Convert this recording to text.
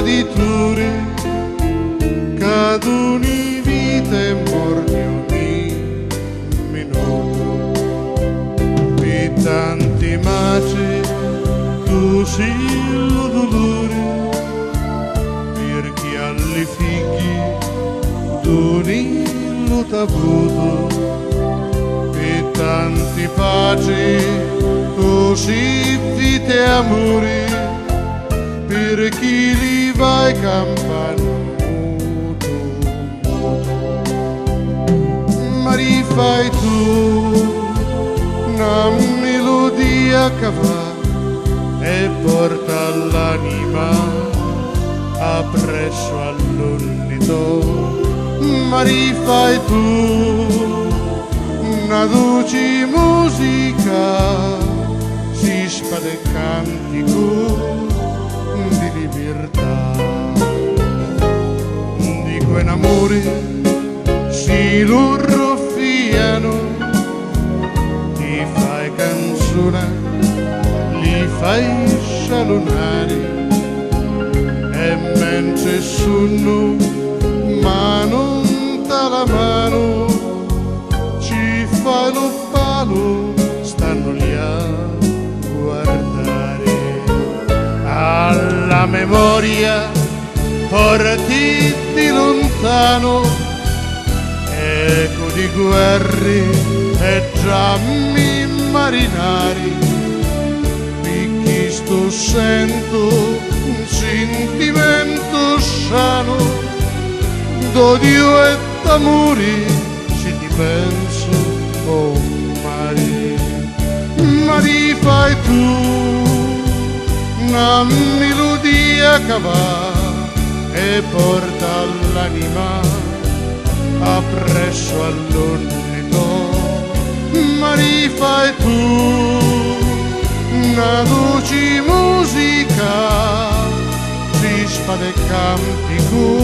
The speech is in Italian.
traditori, caduni vita e morti ogni minuto. E tanti maci, tu sei lo dolore, per chi alle figli tu non t'ha avuto. E tanti paci, tu sei vita e amore, per chi li vai campando muto, muto. Ma rifai tu una melodia che va e porta l'anima appresso all'unito. Ma rifai tu una dolce musica, si spada e cantico di libertà, di quell'amore si loro fiano, ti fai canzone, li fai salonare, e mentre sono mano dalla mano ci fai lo palo, stanno lì a guardare. Alla memoria porti di lontano eco di guerre e giammi marinari, picchi sto sento un sentimento sano d'odio e d'amore, se ti penso oh mare. Ma rifai tu una melodia che va e porta l'anima appresso all'unito. Ma rifai tu una dolce musica, si spada e cantico